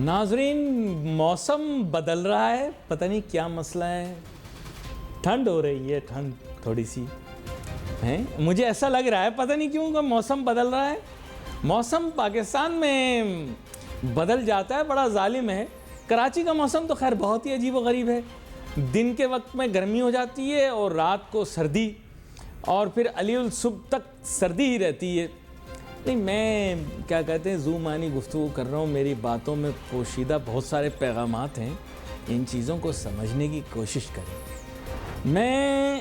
ناظرین، موسم بدل رہا ہے، پتہ نہیں کیا مسئلہ ہے. ٹھنڈ ہو رہی ہے، ٹھنڈ تھوڑی سی ہے. مجھے ایسا لگ رہا ہے پتہ نہیں کیوں کہ موسم بدل رہا ہے. موسم پاکستان میں بدل جاتا ہے، بڑا ظالم ہے. کراچی کا موسم تو خیر بہت ہی عجیب و غریب ہے. دن کے وقت میں گرمی ہو جاتی ہے اور رات کو سردی، اور پھر علی صبح تک سردی ہی رہتی ہے. نہیں، میں کیا کہتے ہیں ذو معنی گفتگو کر رہا ہوں. میری باتوں میں پوشیدہ بہت سارے پیغامات ہیں، ان چیزوں کو سمجھنے کی کوشش کریں. میں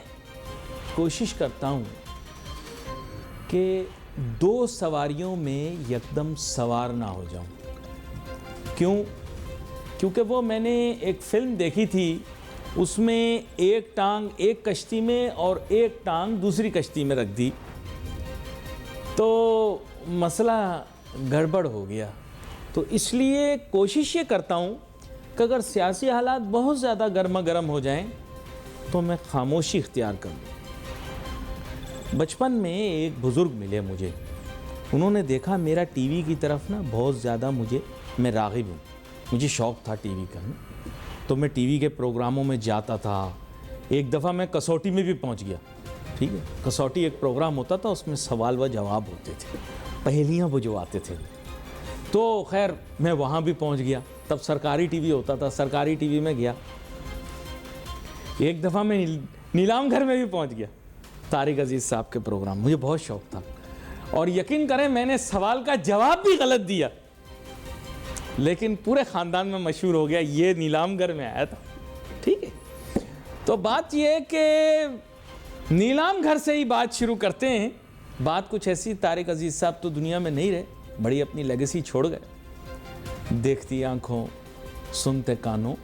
کوشش کرتا ہوں کہ دو سواریوں میں یکدم سوار نہ ہو جاؤں. کیونکہ وہ میں نے ایک فلم دیکھی تھی، اس میں ایک ٹانگ ایک کشتی میں اور ایک ٹانگ دوسری کشتی میں رکھ دی، تو مسئلہ گڑبڑ ہو گیا. تو اس لیے کوشش یہ کرتا ہوں کہ اگر سیاسی حالات بہت زیادہ گرما گرم ہو جائیں تو میں خاموشی اختیار کروں. بچپن میں ایک بزرگ ملے مجھے، انہوں نے دیکھا میرا ٹی وی کی طرف نا بہت زیادہ میں راغب ہوں، مجھے شوق تھا ٹی وی کا، تو میں ٹی وی کے پروگراموں میں جاتا تھا. ایک دفعہ میں کسوٹی میں بھی پہنچ گیا. ٹھیک ہے، کسوٹی ایک پروگرام ہوتا تھا، اس میں سوال و جواب ہوتے تھے، پہیلیاں بجواتے تھے. تو خیر میں وہاں بھی پہنچ گیا. تب سرکاری ٹی وی ہوتا تھا، سرکاری ٹی وی میں گیا. ایک دفعہ میں نیلام گھر میں بھی پہنچ گیا، طارق عزیز صاحب کے پروگرام. مجھے بہت شوق تھا، اور یقین کریں میں نے سوال کا جواب بھی غلط دیا، لیکن پورے خاندان میں مشہور ہو گیا یہ نیلام گھر میں آیا تھا. ٹھیک ہے، تو بات یہ ہے کہ نیلام گھر سے ہی بات شروع کرتے ہیں. بات کچھ ایسی، طارق عزیز صاحب تو دنیا میں نہیں رہے، بڑی اپنی لیگیسی چھوڑ گئے، دیکھتی آنکھوں سنتے کانوں.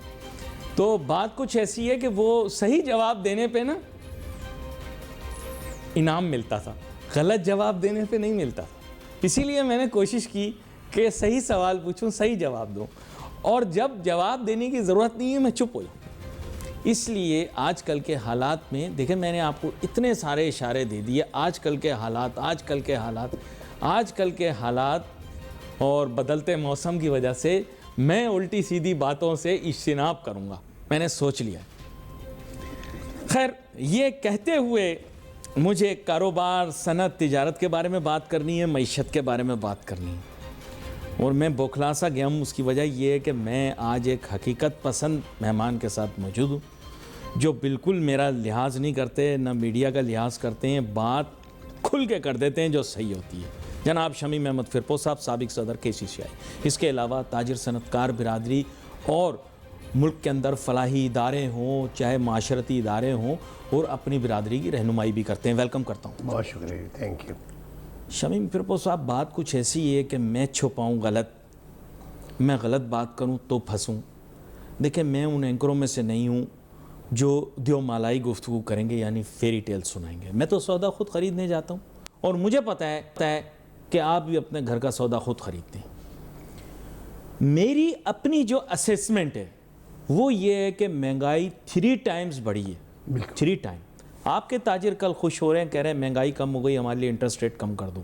تو بات کچھ ایسی ہے کہ وہ صحیح جواب دینے پہ نا انعام ملتا تھا، غلط جواب دینے پہ نہیں ملتا تھا. اسی لیے میں نے کوشش کی کہ صحیح سوال پوچھوں، صحیح جواب دوں، اور جب جواب دینے کی ضرورت نہیں ہے میں چپ ہو جاؤں. اس لیے آج کل کے حالات میں دیکھیں، میں نے آپ کو اتنے سارے اشارے دے دیے. آج کل کے حالات اور بدلتے موسم کی وجہ سے میں الٹی سیدھی باتوں سے اجتناب کروں گا، میں نے سوچ لیا. خیر، یہ کہتے ہوئے مجھے کاروبار، صنعت، تجارت کے بارے میں بات کرنی ہے، معیشت کے بارے میں بات کرنی ہے. اور میں بوکھلا سا گیا ہوں. اس کی وجہ یہ ہے کہ میں آج ایک حقیقت پسند مہمان کے ساتھ موجود ہوں، جو بالکل میرا لحاظ نہیں کرتے، نہ میڈیا کا لحاظ کرتے ہیں، بات کھل کے کر دیتے ہیں جو صحیح ہوتی ہے. جناب شمیم احمد فرپو صاحب، سابق صدر KCCI. اس کے علاوہ تاجر صنعت کار برادری اور ملک کے اندر فلاحی ادارے ہوں، چاہے معاشرتی ادارے ہوں، اور اپنی برادری کی رہنمائی بھی کرتے ہیں. ویلکم کرتا ہوں. بہت شکریہ، تھینک یو. شمیم فرپو صاحب، بات کچھ ایسی ہے کہ میں چھپاؤں غلط، میں غلط بات کروں تو پھنسوں. دیکھیں، میں ان اینکروں میں سے نہیں ہوں جو دیو مالائی گفتگو کریں گے، یعنی فیری ٹیل سنائیں گے. میں تو سودا خود خریدنے جاتا ہوں، اور مجھے پتہ ہے کہ آپ بھی اپنے گھر کا سودا خود خریدتے ہیں. میری اپنی جو اسیسمنٹ ہے وہ یہ ہے کہ مہنگائی 3 ٹائمز بڑھی ہے. 3 ٹائم. آپ کے تاجر کل خوش ہو رہے ہیں، کہہ رہے ہیں مہنگائی کم ہو گئی، ہمارے لیے انٹرسٹ ریٹ کم کر دو.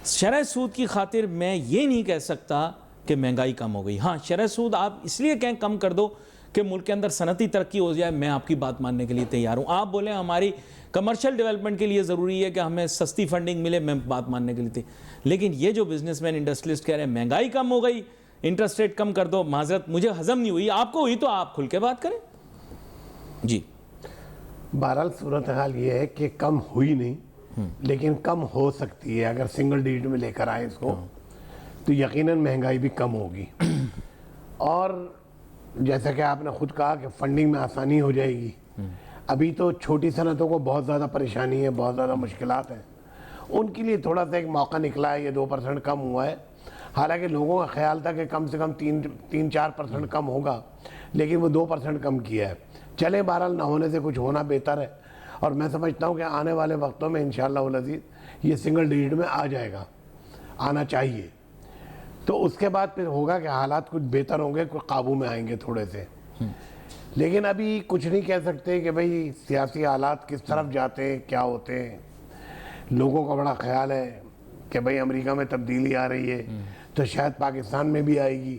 شرح سود کی خاطر میں یہ نہیں کہہ سکتا کہ مہنگائی کم ہو گئی. ہاں، شرح سود آپ اس لیے کہیں کم کر دو کہ ملک کے اندر صنعتی ترقی ہو جائے، میں آپ کی بات ماننے کے لیے تیار ہوں. آپ بولیں ہماری کمرشل ڈیولپمنٹ کے لیے ضروری ہے کہ ہمیں سستی فنڈنگ ملے، میں بات ماننے کے لیے تیار. لیکن یہ جو بزنس مین انڈسٹریلسٹ کہہ رہے ہیں مہنگائی کم ہو گئی، انٹرسٹ ریٹ کم کر دو، معذرت مجھے ہضم نہیں ہوئی. آپ کو ہوئی تو آپ کھل کے بات کریں. جی. بہرحال صورتحال یہ ہے کہ کم ہوئی نہیں، لیکن کم ہو سکتی ہے. اگر سنگل ڈیجٹ میں لے کر آئیں اس کو تو یقیناً مہنگائی بھی کم ہوگی. اور جیسا کہ آپ نے خود کہا کہ فنڈنگ میں آسانی ہو جائے گی. ابھی تو چھوٹی صنعتوں کو بہت زیادہ پریشانی ہے، بہت زیادہ مشکلات ہیں. ان کے لیے تھوڑا سا ایک موقع نکلا ہے، یہ 2% کم ہوا ہے. حالانکہ لوگوں کا خیال تھا کہ کم سے کم 3-4% کم ہوگا، لیکن وہ 2% کم کیا ہے. چلے بہرحال، نہ ہونے سے کچھ ہونا بہتر ہے. اور میں سمجھتا ہوں کہ آنے والے وقتوں میں انشاءاللہ العزیز یہ سنگل ڈیجٹ میں آ جائے گا، آنا چاہیے. تو اس کے بعد پھر ہوگا کہ حالات کچھ بہتر ہوں گے، کچھ قابو میں آئیں گے تھوڑے سے. لیکن ابھی کچھ نہیں کہہ سکتے کہ بھئی سیاسی حالات کس طرف جاتے ہیں، کیا ہوتے ہیں. لوگوں کا بڑا خیال ہے کہ بھئی امریکہ میں تبدیلی آ رہی ہے تو شاید پاکستان میں بھی آئے گی.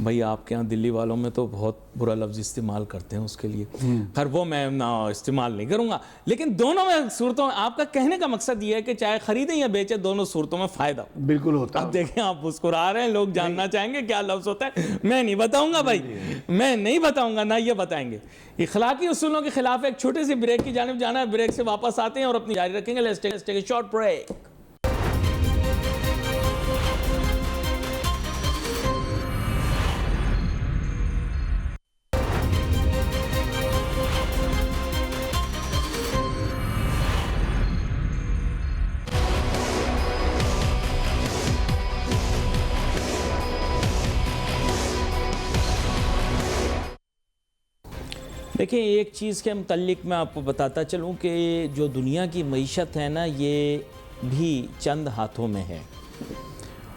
بھائی آپ کے ہاں دلی والوں میں تو بہت برا لفظ استعمال کرتے ہیں اس کے لیے، خیر وہ میں نہ استعمال نہیں کروں گا، لیکن دونوں میں صورتوں میں آپ کا کہنے کا مقصد یہ ہے کہ چاہے خریدیں یا بیچیں دونوں صورتوں میں فائدہ ہو۔ بالکل ہوتا ہے۔ اب دیکھیں آپ مسکرا رہے ہیں، لوگ جاننا چاہیں گے کیا لفظ ہوتا ہے، میں نہیں بتاؤں گا بھائی، میں نہیں بتاؤں گا، نہ یہ بتائیں گے۔ اخلاقی اصولوں کے خلاف ایک چھوٹے سی بریک کی جانب جانا ہے، بریک سے واپس آتے ہیں اور اپنی جاری رکھیں گے۔ Let's take a short break. دیکھیں ایک چیز کے متعلق میں آپ کو بتاتا چلوں کہ جو دنیا کی معیشت ہے نا، یہ بھی چند ہاتھوں میں ہے،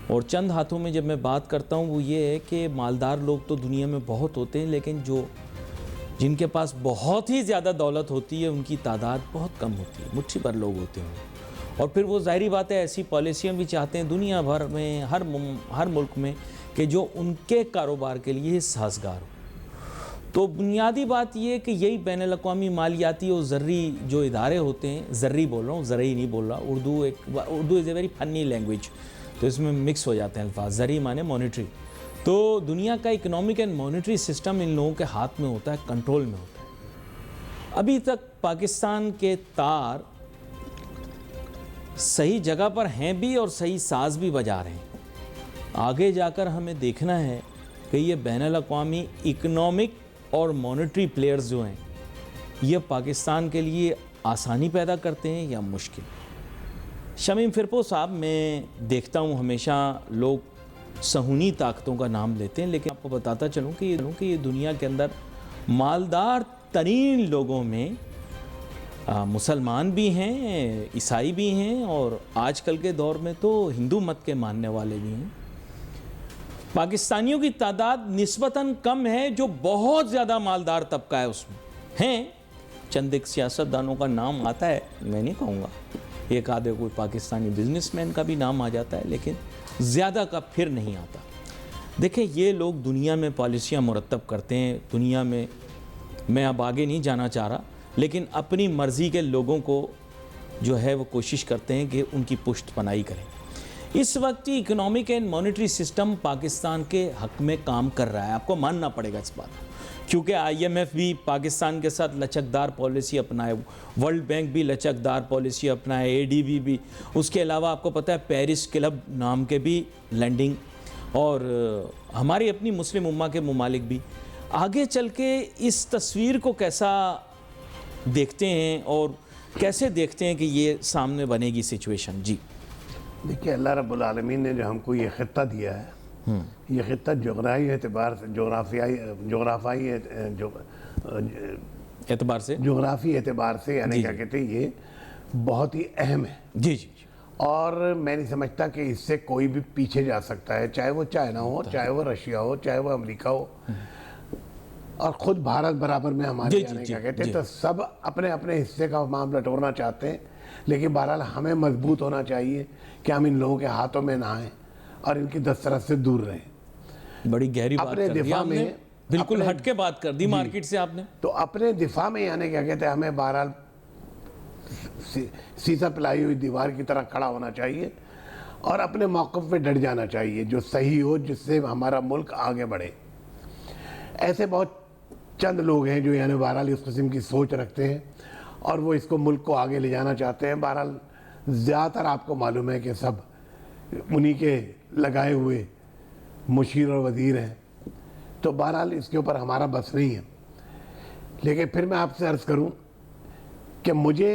اور چند ہاتھوں میں جب میں بات کرتا ہوں وہ یہ ہے کہ مالدار لوگ تو دنیا میں بہت ہوتے ہیں، لیکن جن کے پاس بہت ہی زیادہ دولت ہوتی ہے ان کی تعداد بہت کم ہوتی ہے، مٹھی بھر لوگ ہوتے ہیں، اور پھر وہ ظاہری بات ہے ایسی پالیسیاں بھی چاہتے ہیں دنیا بھر میں ہر ملک میں کہ جو ان کے کاروبار کے لیے سازگار ہو۔ تو بنیادی بات یہ ہے کہ یہی بین الاقوامی مالیاتی اور زرعی جو ادارے ہوتے ہیں، زرعی بول رہا ہوں، زرعی نہیں بول رہا، اردو از اے ویری فنی لینگویج، تو اس میں مکس ہو جاتے ہیں الفاظ، زرعی معنی مانیٹری، تو دنیا کا اکنامک اینڈ مانیٹری سسٹم ان لوگوں کے ہاتھ میں ہوتا ہے، کنٹرول میں ہوتا ہے۔ ابھی تک پاکستان کے تار صحیح جگہ پر ہیں بھی اور صحیح ساز بھی بجا رہے ہیں، آگے جا کر ہمیں دیکھنا ہے کہ یہ بین الاقوامی اکنامک اور مانیٹری پلیئرز جو ہیں یہ پاکستان کے لیے آسانی پیدا کرتے ہیں یا مشکل۔ شمیم فرپو صاحب، میں دیکھتا ہوں ہمیشہ لوگ صہیونی طاقتوں کا نام لیتے ہیں، لیکن آپ کو بتاتا چلوں کہ یہ دنیا کے اندر مالدار ترین لوگوں میں مسلمان بھی ہیں، عیسائی بھی ہیں، اور آج کل کے دور میں تو ہندو مت کے ماننے والے بھی ہیں۔ پاکستانیوں کی تعداد نسبتاً کم ہے، جو بہت زیادہ مالدار طبقہ ہے اس میں ہیں۔ چند ایک سیاستدانوں کا نام آتا ہے، میں نہیں کہوں گا، ایک آدھے کوئی پاکستانی بزنس مین کا بھی نام آ جاتا ہے، لیکن زیادہ کا پھر نہیں آتا۔ دیکھیں یہ لوگ دنیا میں پالیسیاں مرتب کرتے ہیں، دنیا میں اب آگے نہیں جانا چاہ رہا، لیکن اپنی مرضی کے لوگوں کو جو ہے وہ کوشش کرتے ہیں کہ ان کی پشت پناہی کریں۔ اس وقت economic and monetary system Pakistan کے حق میں کام کر رہا ہے، آپ کو ماننا پڑے گا اس بات، کیونکہ آئی ایم ایف بھی پاکستان کے ساتھ لچکدار پالیسی اپنائے، ورلڈ بینک بھی لچکدار پالیسی اپنائے، اے ڈی بی بھی، اس کے علاوہ آپ کو پتہ ہے پیرس کلب نام کے بھی لینڈنگ، اور ہماری اپنی مسلم امہ کے ممالک بھی۔ آگے چل کے اس تصویر کو کیسا دیکھتے ہیں اور کیسے دیکھتے ہیں کہ یہ سامنے بنے گی سچویشن؟ جی دیکھیے، اللہ رب العالمین نے جو ہم کو یہ خطہ دیا ہے، یہ خطہ جغرافیائی اعتبار سے جغرافی اعتبار سے یعنی کیا کہتے ہیں، یہ بہت ہی اہم ہے۔ جی جی، اور میں نہیں سمجھتا کہ اس سے کوئی بھی پیچھے جا سکتا ہے، چاہے وہ چائنا ہو، چاہے وہ رشیا ہو، چاہے وہ امریکہ ہو، اور خود بھارت برابر میں ہمارے یعنی کیا کہتے ہیں، تو سب اپنے اپنے حصے کا معاملہ ٹورنا چاہتے ہیں، لیکن بہرحال ہمیں مضبوط ہونا چاہیے کہ ہم ان لوگوں کے ہاتھوں میں نہ آئیں اور ان کی دسترس سے دور رہیں۔ بڑی گہری بات اپنے کر دی دفاع آپ نے، میں بالکل ہٹ کے بات کر دی مارکیٹ سے آپ نے۔ تو اپنے دفاع میں یعنی کیا کہتے ہیں، ہمیں بہرحال سیسا پلائی ہوئی دیوار کی طرح کھڑا ہونا چاہیے اور اپنے موقف پہ ڈٹ جانا چاہیے جو صحیح ہو، جس سے ہمارا ملک آگے بڑھے۔ ایسے بہت چند لوگ ہیں جو یعنی بہرحال اس قسم کی سوچ رکھتے ہیں اور وہ اس کو ملک کو آگے لے جانا چاہتے ہیں۔ بہرحال زیادہ تر آپ کو معلوم ہے کہ سب انہی کے لگائے ہوئے مشیر اور وزیر ہیں، تو بہرحال اس کے اوپر ہمارا بس نہیں ہے۔ لیکن پھر میں آپ سے عرض کروں کہ مجھے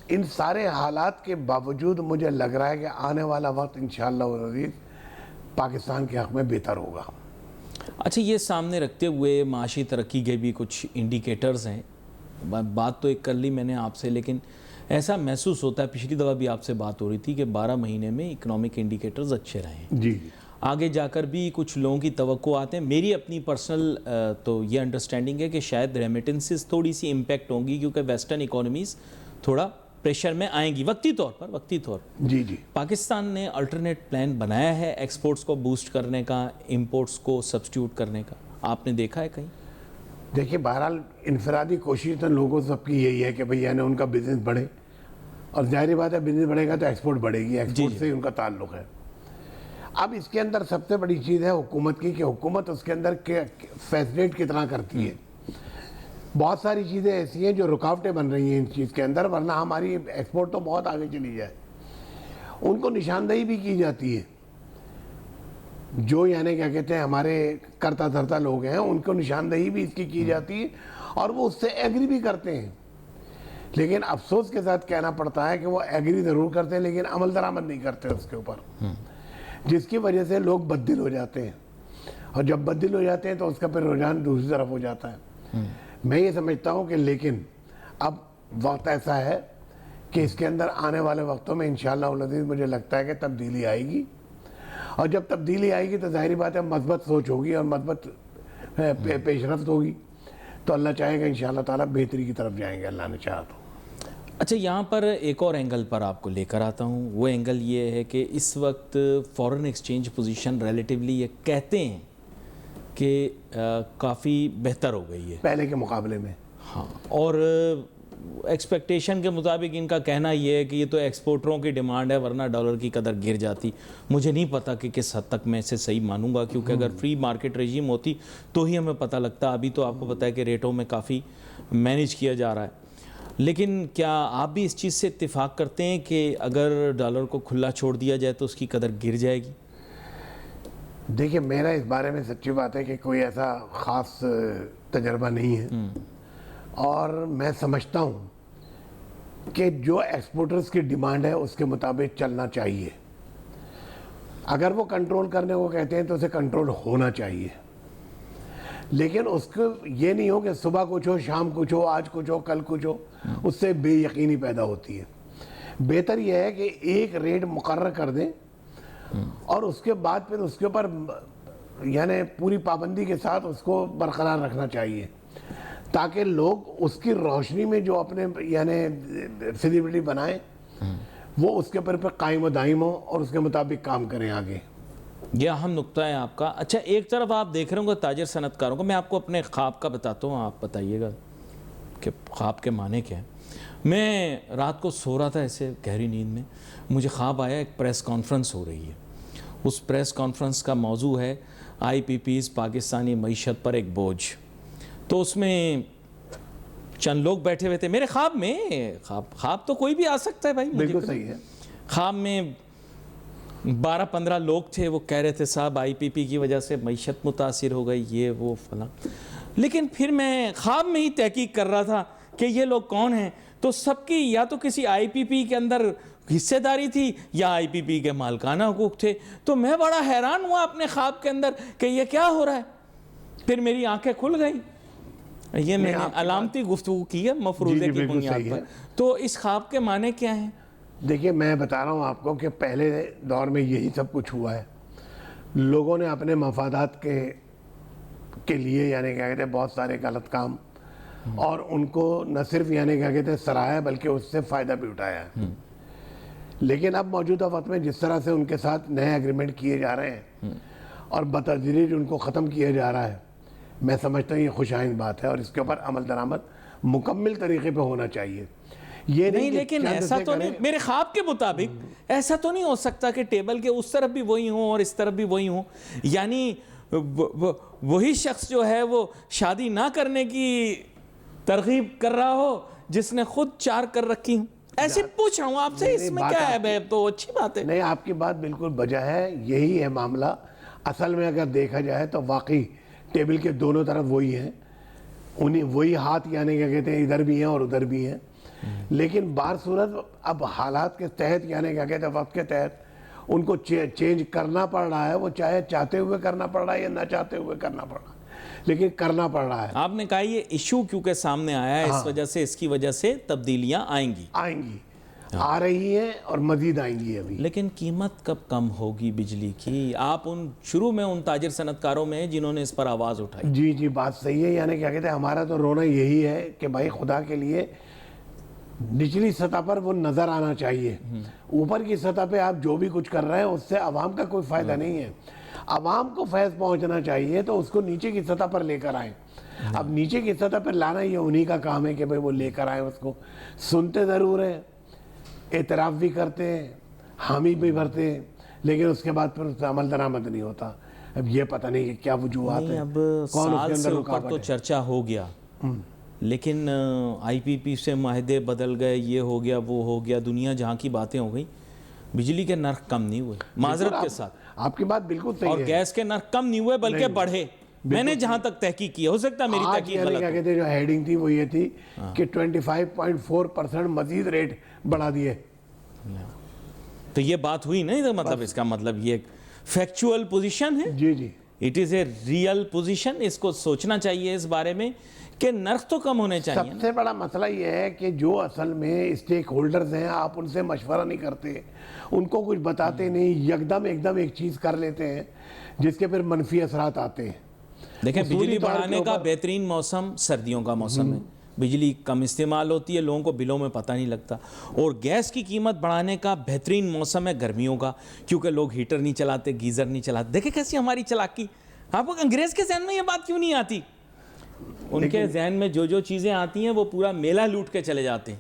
ان سارے حالات کے باوجود مجھے لگ رہا ہے کہ آنے والا وقت انشاءاللہ العزیز پاکستان کے حق میں بہتر ہوگا۔ اچھا، یہ سامنے رکھتے ہوئے معاشی ترقی کے بھی کچھ انڈیکیٹرز ہیں، بات تو ایک کر لی میں نے آپ سے، لیکن ایسا محسوس ہوتا ہے، پچھلی دفعہ بھی آپ سے بات ہو رہی تھی کہ 12 مہینے میں اکنامک انڈیکیٹرز اچھے رہے ہیں۔ جی، آگے جا کر بھی کچھ لوگوں کی توقعات ہیں۔ میری اپنی پرسنل تو یہ انڈرسٹینڈنگ ہے کہ شاید ریمیٹنسز تھوڑی سی امپیکٹ ہوں گی، کیونکہ ویسٹرن اکانومیز تھوڑا پریشر میں آئیں گی وقتی طور پر. جی جی. پاکستان نے الٹرنیٹ پلان بنایا ہے ایکسپورٹس کو بوسٹ کرنے کا, امپورٹس کو سبسٹیوٹ کرنے کا, آپ نے دیکھا ہے کہیں؟ دیکھیے بہرحال انفرادی کوشش تو لوگوں سب کی یہی ہے کہ بھئی یعنی ان کا بزنس بڑھے, اور ظاہری بات ہے بزنس بڑھے گا تو ایکسپورٹ بڑھے گی, ایکسپورٹ سے ہی ان کا تعلق ہے. اب اس کے اندر سب سے بڑی چیز ہے حکومت کی, کہ حکومت اس کے اندر فیسلیٹ کتنا کرتی ہے. بہت ساری چیزیں ایسی ہیں جو رکاوٹیں بن رہی ہیں ان چیز کے اندر, ورنہ ہماری ایکسپورٹ تو بہت آگے چلی جائے. ان کو نشاندہی بھی کی جاتی ہے, جو یعنی کیا کہتے ہیں ہمارے کرتا دھرتا لوگ ہیں ان کو نشاندہی بھی اس کی جاتی ہے, اور وہ اس سے ایگری بھی کرتے ہیں. لیکن افسوس کے ساتھ کہنا پڑتا ہے کہ وہ ایگری ضرور کرتے ہیں لیکن عمل درآمد نہیں کرتے اس کے اوپر, جس کی وجہ سے لوگ بددل ہو جاتے ہیں, اور جب بددل ہو جاتے ہیں تو اس کا پھر رجحان دوسری طرف ہو جاتا ہے. میں یہ سمجھتا ہوں کہ لیکن اب وقت ایسا ہے کہ اس کے اندر آنے والے وقتوں میں انشاءاللہ العزیز مجھے لگتا ہے کہ تبدیلی آئے گی, اور جب تبدیلی آئے گی تو ظاہری بات ہے مثبت سوچ ہوگی اور مثبت پیش رفت ہوگی, تو اللہ چاہے گا انشاءاللہ تعالیٰ بہتری کی طرف جائیں گے, اللہ نے چاہا تو. اچھا, یہاں پر ایک اور اینگل پر آپ کو لے کر آتا ہوں. وہ اینگل یہ ہے کہ اس وقت فورن ایکسچینج پوزیشن ریلیٹیولی یہ کہتے ہیں کہ کافی بہتر ہو گئی ہے پہلے کے مقابلے میں. ہاں, اور ایکسپیکٹیشن کے مطابق ان کا کہنا یہ ہے کہ یہ تو ایکسپورٹروں کی ڈیمانڈ ہے ورنہ ڈالر کی قدر گر جاتی. مجھے نہیں پتا کہ کس حد تک میں اسے صحیح مانوں گا, کیونکہ اگر فری مارکیٹ رجیم ہوتی تو ہی ہمیں پتہ لگتا. ابھی تو آپ کو پتہ ہے کہ ریٹوں میں کافی مینیج کیا جا رہا ہے. لیکن کیا آپ بھی اس چیز سے اتفاق کرتے ہیں کہ اگر ڈالر کو کھلا چھوڑ دیا جائے تو اس کی قدر گر جائے گی؟ دیکھیں میرا اس بارے میں سچی بات ہے کہ کوئی ایسا خاص تجربہ نہیں ہے, اور میں سمجھتا ہوں کہ جو ایکسپورٹرز کی ڈیمانڈ ہے اس کے مطابق چلنا چاہیے. اگر وہ کنٹرول کرنے کو کہتے ہیں تو اسے کنٹرول ہونا چاہیے, لیکن اس کو یہ نہیں ہو کہ صبح کچھ ہو, شام کچھ ہو, آج کچھ ہو, کل کچھ ہو. اس سے بے یقینی پیدا ہوتی ہے. بہتر یہ ہے کہ ایک ریٹ مقرر کر دیں اور اس کے بعد پھر اس کے اوپر یعنی پوری پابندی کے ساتھ اس کو برقرار رکھنا چاہیے, تاکہ لوگ اس کی روشنی میں جو اپنے یعنی فیزیبلٹی بنائیں وہ اس کے اوپر قائم و دائم ہو اور اس کے مطابق کام کریں آگے. یہ اہم نقطہ ہے آپ کا. اچھا, ایک طرف آپ دیکھ رہے ہوں گے تاجر صنعت کاروں کو. میں آپ کو اپنے خواب کا بتاتا ہوں, آپ بتائیے گا کہ خواب کے معنی کیا ہے. میں رات کو سو رہا تھا ایسے گہری نیند میں, مجھے خواب آیا ایک پریس کانفرنس ہو رہی ہے. اس پریس کانفرنس کا موضوع ہے آئی پی پیز پاکستانی معیشت پر ایک بوجھ. تو اس میں چند لوگ بیٹھے ہوئے تھے میرے خواب میں. خواب تو کوئی بھی آ سکتا ہے بھائی. بالکل صحیح ہے. خواب میں 12-15 لوگ تھے, وہ کہہ رہے تھے صاحب آئی پی پی کی وجہ سے معیشت متاثر ہو گئی, یہ وہ فلاں. لیکن پھر میں خواب میں ہی تحقیق کر رہا تھا کہ یہ لوگ کون ہیں, تو سب کی یا تو کسی آئی پی پی کے اندر حصے داری تھی یا آئی پی پی کے مالکانہ حقوق تھے. تو میں بڑا حیران ہوا اپنے خواب کے اندر کہ یہ کیا ہو رہا ہے. پھر میری آنکھیں کھل گئیں. یہ میں نے علامتی گفتگو کی ہے مفروضے کی بنیاد پر. تو اس خواب کے معنی کیا ہیں؟ دیکھیے میں بتا رہا ہوں آپ کو کہ پہلے دور میں یہی سب کچھ ہوا ہے. لوگوں نے اپنے مفادات کے لیے یعنی کیا کہتے ہیں بہت سارے غلط کام, اور ان کو نہ صرف یعنی کیا کہتے ہیں سراہا بلکہ اس سے فائدہ بھی اٹھایا ہے. لیکن اب موجودہ وقت میں جس طرح سے ان کے ساتھ نئے ایگریمنٹ کیے جا رہے ہیں اور بتدریج ان کو ختم کیا جا رہا ہے, میں سمجھتا ہوں یہ خوش آئند بات ہے, اور اس کے اوپر عمل درآمد مکمل طریقے پہ ہونا چاہیے. یہ نہیں, لیکن ایسا تو نہیں, میرے خواب کے مطابق ایسا تو نہیں ہو سکتا کہ ٹیبل کے اس طرف بھی وہی ہوں اور اس طرف بھی وہی ہوں. یعنی وہی شخص جو ہے وہ شادی نہ کرنے کی ترغیب کر رہا ہو جس نے خود 4 کر رکھی ہوں. ایسے پوچھ رہا ہوں آپ سے, اس میں کیا ہے بھائی؟ تو اچھی بات ہے. نہیں, آپ کی بات بالکل بجا ہے, یہی ہے معاملہ. اصل میں اگر دیکھا جائے تو واقعی ٹیبل کے دونوں طرف وہی ہیں, انہیں وہی ہاتھ یعنی کیا کہتے ہیں ادھر بھی ہیں اور ادھر بھی ہیں. لیکن بار صورت اب حالات کے تحت یعنی کیا کہتے ہیں وقت کے تحت ان کو چینج کرنا پڑ رہا ہے. وہ چاہے چاہتے ہوئے کرنا پڑ رہا ہے یا نہ چاہتے ہوئے کرنا پڑ رہا ہے, لیکن کرنا پڑ رہا ہے. آپ نے کہا یہ ایشو کیونکہ سامنے آیا ہے اس وجہ سے, اس کی وجہ سے تبدیلیاں آئیں گی, آ رہی ہیں اور مزید آئیں گی ابھی. لیکن قیمت کب کم ہوگی بجلی کی؟ آپ شروع میں ان تاجر صنعت کاروں میں جنہوں نے اس پر آواز اٹھائی. جی بات صحیح ہے. یعنی کیا کہتے ہیں ہمارا تو رونا یہی ہے کہ بھائی خدا کے لیے نچلی سطح پر وہ نظر آنا چاہیے. اوپر کی سطح پہ آپ جو بھی کچھ کر رہے ہیں اس سے عوام کا کوئی فائدہ نہیں ہے. عوام کو فیض پہنچنا چاہیے تو اس کو نیچے کی سطح پر لے کر آئیں. اب نیچے کی سطح پر لانا یہ انہی کا کام ہے کہ بھئی وہ لے کر آئیں اس کو. سنتے ضرور ہیں, اعتراف بھی کرتے ہیں, حامی بھی بھرتے ہیں, لیکن اس کے بعد پھر اس پہ عمل درآمد نہیں ہوتا. اب یہ پتہ نہیں کہ کیا وجوہات ہیں, اب کون اس کے سال سے اندر اوپر رکاوٹ تو ہے. چرچا ہو گیا, لیکن آئی پی پی سے معاہدے بدل گئے, یہ ہو گیا وہ ہو گیا, دنیا جہاں کی باتیں ہو گئی, بجلی کے نرخ کم نہیں ہوئے معذرت کے ساتھ, آپ کی بات بالکل صحیح ہے. اور گیس کے نرخ کم نہیں ہوئے بلکہ بڑھے. میں نے جہاں تک تحقیق کی, ہو سکتا ہے میری آج تحقیق یعنی غلط کیا ہو. کہتے ہیں جو ہیڈنگ تھی وہ یہ تھی کہ 25.4% مزید ریٹ بڑھا دیے. تو یہ بات ہوئی نہیں, مطلب اس کا مطلب یہ ایک فیکچوئل پوزیشن ہے. جی جی, it is a real position. اس کو سوچنا چاہیے اس بارے میں کہ نرخ تو کم ہونے چاہیے. سب سے بڑا مسئلہ یہ ہے کہ جو اصل میں اسٹیک ہولڈرز ہیں, آپ ان سے مشورہ نہیں کرتے, ان کو کچھ بتاتے نہیں, یکدم ایک چیز کر لیتے ہیں جس کے پھر منفی اثرات آتے ہیں. دیکھیں, اصولی بجلی طور کے بڑھانے کا اوپر بہترین موسم سردیوں کا موسم ہے. بجلی کم استعمال ہوتی ہے, لوگوں کو بلوں میں پتہ نہیں لگتا. اور گیس کی قیمت بڑھانے کا بہترین موسم ہے گرمیوں کا, کیونکہ لوگ ہیٹر نہیں چلاتے, گیزر نہیں چلاتے. دیکھیں کیسی ہماری چالاکی. آپ کو انگریز کے ذہن میں یہ بات کیوں نہیں آتی؟ ان کے ذہن میں جو چیزیں آتی ہیں وہ پورا میلہ لوٹ کے چلے جاتے ہیں.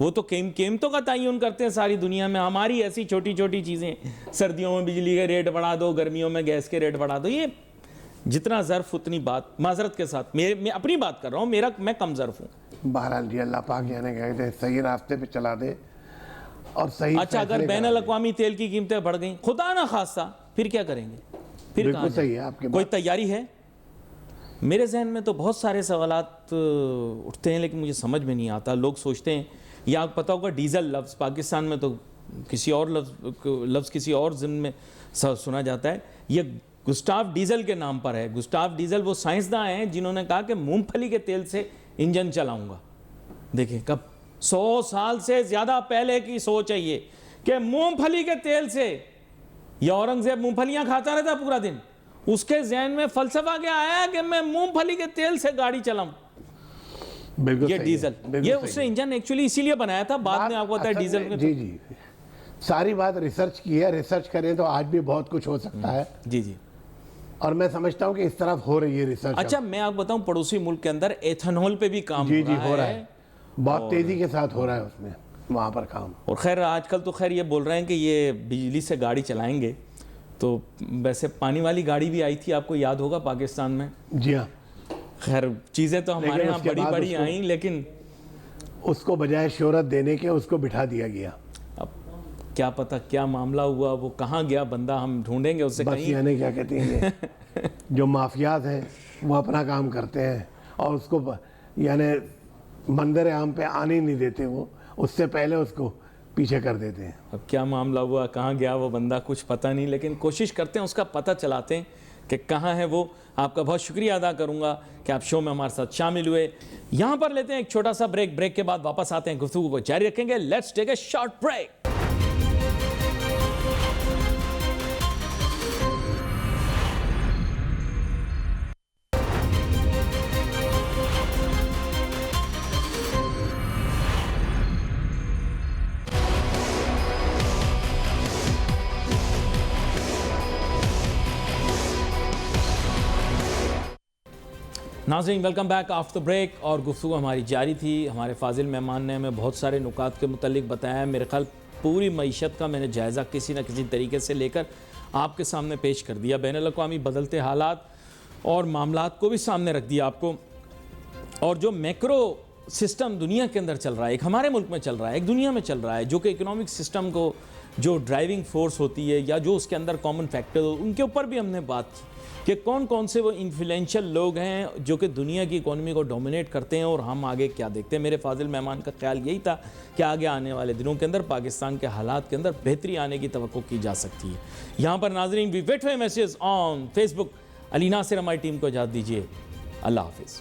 وہ تو قیمتوں کا تعین کرتے ہیں ساری دنیا میں. ہماری ایسی چھوٹی چھوٹی چیزیں, سردیوں میں بجلی کے ریٹ بڑھا دو, گرمیوں میں گیس کے ریٹ بڑھا دو. یہ جتنا ظرف اتنی بات. معذرت کے ساتھ میں اپنی بات کر رہا ہوں, میں کم ظرف ہوں. بہرحال جی, اللہ پاک یعنی کہتے ہیں صحیح راستے پہ چلا دے اور صحیح. اچھا, اگر بین الاقوامی تیل کی قیمتیں بڑھ گئیں, خدا نہ خواستہ, پھر کیا کریں گے؟ پھر کہاں صحیح ہے آپ کے کوئی تیاری ہے؟ میرے ذہن میں تو بہت سارے سوالات اٹھتے ہیں, لیکن مجھے سمجھ میں نہیں آتا. لوگ سوچتے ہیں, یا آپ پتہ ہوگا ڈیزل لفظ پاکستان میں تو کسی اور لفظ کسی اور ضمن میں سنا جاتا ہے. یہ گسٹاف ڈیزل کے نام پر ہے. گسٹاف ڈیزل وہ سائنسداں ہیں جنہوں نے کہا کہ مونگ پھلی کے تیل سے انجن چلاؤں گا. دیکھیں کب 100 سال سے زیادہ پہلے کی سوچ ہے یہ کہ مونگ پھلی کے تیل سے. یہ اورنگزیب مونگ پھلیاں کھاتا رہتا پورا دن, اس کے ذہن میں فلسفہ کیا آیا کہ میں مونگ پھلی کے تیل سے گاڑی چلاؤں. یہ ڈیزل, یہ اس نے انجن ایکچولی اسی لیے بنایا تھا. بعد میں آپ کو پتا ہے ڈیزل. جی جی, ساری بات ریسرچ کی ہے. ریسرچ کریں تو آج بھی بہت کچھ ہو سکتا ہے. جی جی, اور میں سمجھتا ہوں کہ اس طرف ہو رہی ہے ریسرچ. اچھا, میں آپ بتاؤں, پڑوسی ملک کے اندر ایتھنول پہ بھی کام ہو رہا ہے. بہت تیزی کے ساتھ ہو رہا ہے اس میں وہاں پر کام. اور خیر آج کل تو خیر یہ بول رہے ہیں کہ یہ بجلی سے گاڑی چلائیں گے. تو ویسے پانی والی گاڑی بھی آئی تھی, آپ کو یاد ہوگا, پاکستان میں. جی ہاں, خیر چیزیں تو ہمارے یہاں بڑی بڑی آئیں, لیکن اس کو بجائے شہرت دینے کے اس کو بٹھا دیا گیا. اب کیا پتہ کیا معاملہ ہوا, وہ کہاں گیا بندہ, ہم ڈھونڈیں گے اسے بس. کہیں. یعنی کیا کہتے ہیں, جو مافیات ہیں وہ اپنا کام کرتے ہیں اور اس کو یعنی منظر عام پہ آنے نہیں دیتے, وہ اس سے پہلے اس کو پیچھے کر دیتے ہیں. اب کیا معاملہ ہوا, کہاں گیا وہ بندہ, کچھ پتہ نہیں, لیکن کوشش کرتے ہیں اس کا پتہ چلاتے ہیں کہ کہاں ہے وہ. آپ کا بہت شکریہ ادا کروں گا کہ آپ شو میں ہمارے ساتھ شامل ہوئے. یہاں پر لیتے ہیں ایک چھوٹا سا بریک کے بعد واپس آتے ہیں, گفتگو کو جاری رکھیں گے. Let's take a short break. ناظرین, ویلکم بیک آفٹر بریک. اور گفتگو ہماری جاری تھی. ہمارے فاضل مہمان نے ہمیں بہت سارے نکات کے متعلق بتایا. میرے خیال پوری معیشت کا میں نے جائزہ کسی نہ کسی طریقے سے لے کر آپ کے سامنے پیش کر دیا. بین الاقوامی بدلتے حالات اور معاملات کو بھی سامنے رکھ دیا آپ کو. اور جو میکرو سسٹم دنیا کے اندر چل رہا ہے, ایک ہمارے ملک میں چل رہا ہے, ایک دنیا میں چل رہا ہے, جو کہ اکنامک سسٹم کو جو ڈرائیونگ فورس ہوتی ہے یا جو اس کے اندر کامن فیکٹر ہو, ان کے اوپر بھی ہم نے بات کی کہ کون کون سے وہ انفلوئنشل لوگ ہیں جو کہ دنیا کی اکانومی کو ڈومینیٹ کرتے ہیں اور ہم آگے کیا دیکھتے ہیں. میرے فاضل مہمان کا خیال یہی تھا کہ آگے آنے والے دنوں کے اندر پاکستان کے حالات کے اندر بہتری آنے کی توقع کی جا سکتی ہے. یہاں پر ناظرین we wait for message on Facebook. Ali Nasir ہماری ٹیم کو اجازت دیجیے. اللہ حافظ.